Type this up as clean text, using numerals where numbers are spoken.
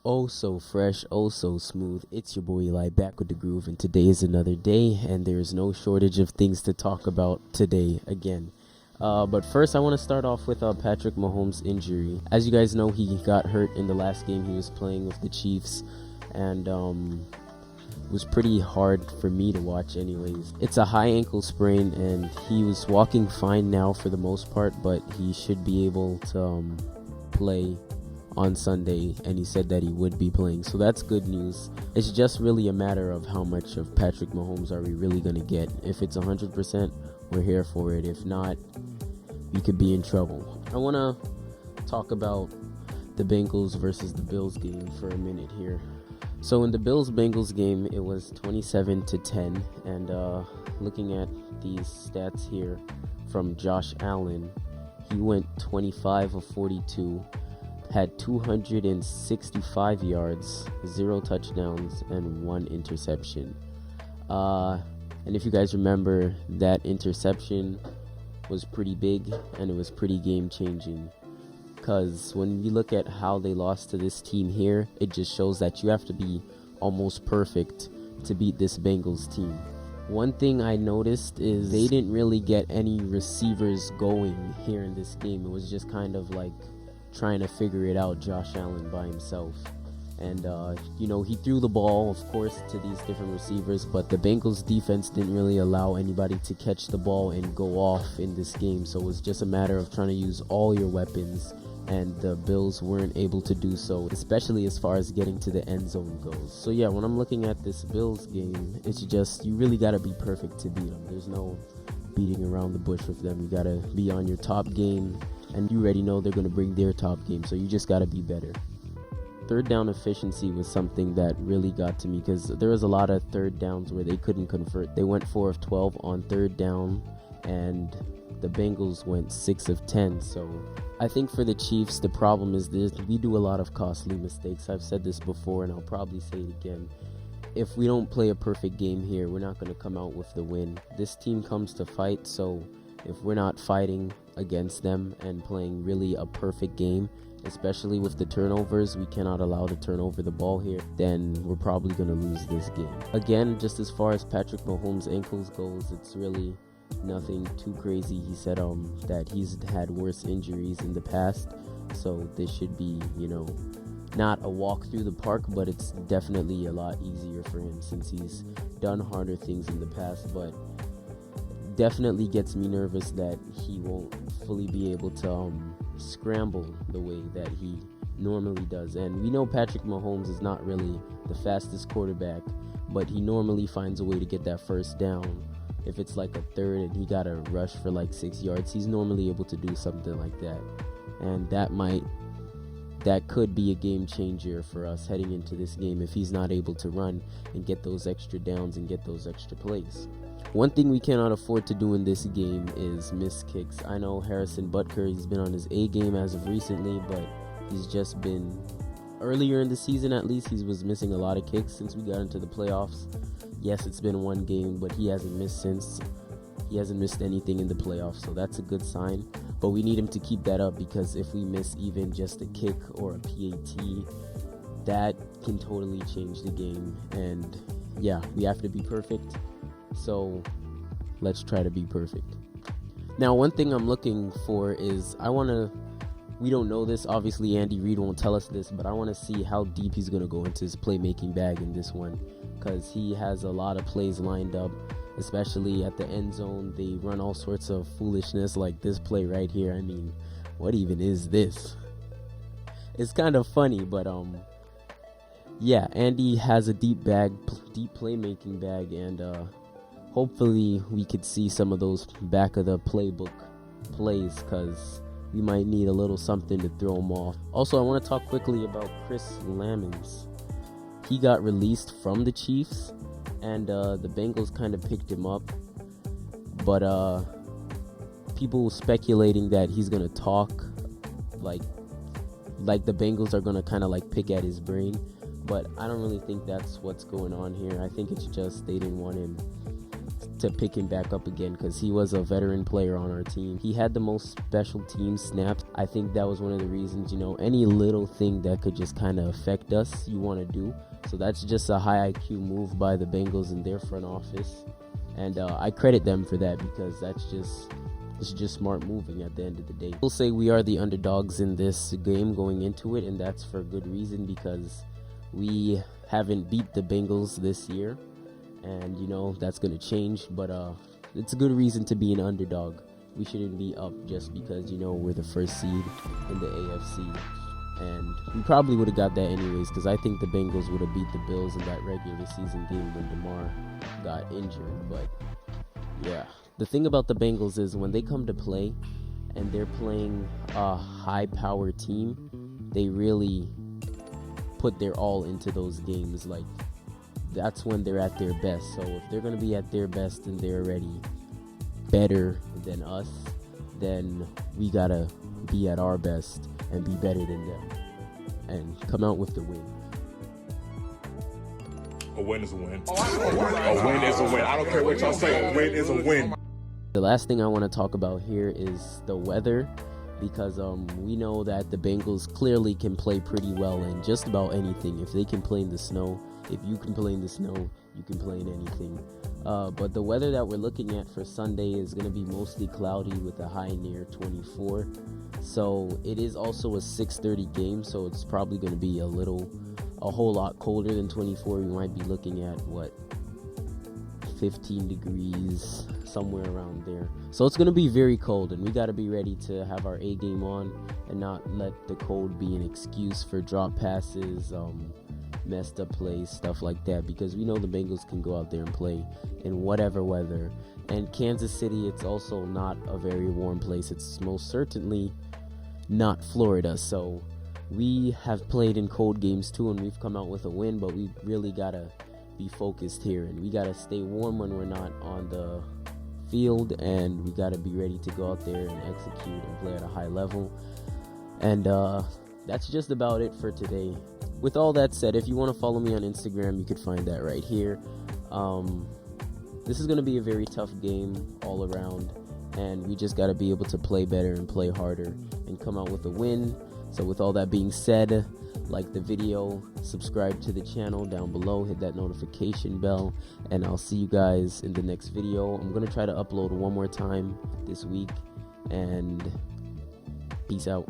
Oh so fresh, oh so smooth. It's your boy Eli back with the groove, and today is another day, and there is no shortage of things to talk about today again. But first, I want to start off with Patrick Mahomes' injury. As you guys know, he got hurt in the last game he was playing with the Chiefs, and it was pretty hard for me to watch anyways. It's a high ankle sprain, and he was walking fine now for the most part, but he should be able to play on Sunday, and he said that he would be playing, so that's good news. It's just really a matter of how much of Patrick Mahomes are we really going to get. If it's 100%, we're here for it. If not, we could be in trouble. I want to talk about the Bengals versus the Bills game for a minute here. So in the Bills-Bengals game, it was 27-10, and looking at these stats here from Josh Allen, he went 25 of 42, had 265 yards, 0 touchdowns, and 1 interception. And if you guys remember, that interception was pretty big, and it was pretty game-changing. Because when you look at how they lost to this team here, it just shows that you have to be almost perfect to beat this Bengals team. One thing I noticed is they didn't really get any receivers going here in this game. It was just kind of like trying to figure it out, Josh Allen by himself. And he threw the ball, of course, to these different receivers, but the Bengals defense didn't really allow anybody to catch the ball and go off in this game. So it was just a matter of trying to use all your weapons, and the Bills weren't able to do so, especially as far as getting to the end zone goes. So yeah, when I'm looking at this Bills game, it's just, you really got to be perfect to beat them. There's no beating around the bush with them. You got to be on your top game, and you already know they're going to bring their top game, so you just got to be better. Third down efficiency was something that really got to me, because there was a lot of third downs where they couldn't convert. They went 4 of 12 on third down, and the Bengals went 6 of 10. So I think for the Chiefs, the problem is this: we do a lot of costly mistakes. I've said this before, and I'll probably say it again. If we don't play a perfect game here, we're not going to come out with the win. This team comes to fight, so if we're not fighting against them and playing really a perfect game, especially with the turnovers, we cannot allow to turn over the ball here, then we're probably going to lose this game. Again, just as far as Patrick Mahomes' ankles goes, it's really nothing too crazy. He said that he's had worse injuries in the past, so this should be, not a walk through the park, but it's definitely a lot easier for him since he's done harder things in the past. But definitely gets me nervous that he won't fully be able to scramble the way that he normally does. And we know Patrick Mahomes is not really the fastest quarterback, but he normally finds a way to get that first down. If it's like a third and he got a rush for like 6 yards, he's normally able to do something like that. And that could be a game changer for us heading into this game if he's not able to run and get those extra downs and get those extra plays. One thing we cannot afford to do in this game is miss kicks. I know Harrison Butker, he's been on his A game as of recently, but he's just been, earlier in the season at least, he was missing a lot of kicks since we got into the playoffs. Yes, it's been one game, but he hasn't missed since. He hasn't missed anything in the playoffs, so that's a good sign. But we need him to keep that up, because if we miss even just a kick or a PAT, that can totally change the game. And yeah, we have to be perfect. So let's try to be perfect. Now, one thing I'm looking for is, we don't know this, obviously Andy Reid won't tell us this, but I want to see how deep he's going to go into his playmaking bag in this one, because he has a lot of plays lined up, especially at the end zone. They run all sorts of foolishness like this play right here. I mean, what even is this? It's kind of funny, but yeah, Andy has a deep playmaking bag, and hopefully we could see some of those back of the playbook plays, because we might need a little something to throw him off. Also, I want to talk quickly about Chris Lammons. He got released from the Chiefs, and the Bengals kind of picked him up, but people speculating that he's going to talk, like the Bengals are going to kind of like pick at his brain, but I don't really think that's what's going on here. I think it's just they didn't want him to pick him back up again, because he was a veteran player on our team. He had the most special team snaps. I think that was one of the reasons, any little thing that could just kind of affect us, you want to do. So that's just a high IQ move by the Bengals in their front office. And I credit them for that, because it's just smart moving at the end of the day. We'll say we are the underdogs in this game going into it, and that's for good reason, because we haven't beat the Bengals this year. And that's going to change, but it's a good reason to be an underdog. We shouldn't be up just because we're the first seed in the AFC, and we probably would have got that anyways, because I think the Bengals would have beat the Bills in that regular season game when DeMar got injured. But yeah, the thing about the Bengals is when they come to play and they're playing a high power team, they really put their all into those games. Like, that's when they're at their best. So if they're going to be at their best and they're already better than us, then we got to be at our best and be better than them and come out with the win. A win is a win. A win is a win. I don't care what y'all say. A win is a win. The last thing I want to talk about here is the weather, because we know that the Bengals clearly can play pretty well in just about anything. If they can play in the snow, if you can play in the snow, you can play in anything. But the weather that we're looking at for Sunday is going to be mostly cloudy with a high near 24. So it is also a 6:30 game, so it's probably going to be a whole lot colder than 24. We might be looking at 15 degrees, somewhere around there. So it's going to be very cold, and we got to be ready to have our A game on and not let the cold be an excuse for drop passes, messed up plays, stuff like that, because we know the Bengals can go out there and play in whatever weather. And Kansas City, it's also not a very warm place. It's most certainly not Florida. So we have played in cold games too, and we've come out with a win, but we really gotta be focused here, and we gotta stay warm when we're not on the field, and we gotta be ready to go out there and execute and play at a high level. And that's just about it for today. With all that said, if you want to follow me on Instagram, you could find that right here. This is going to be a very tough game all around, and we just got to be able to play better and play harder and come out with a win. So with all that being said, like the video, subscribe to the channel down below, hit that notification bell, and I'll see you guys in the next video. I'm going to try to upload one more time this week, and peace out.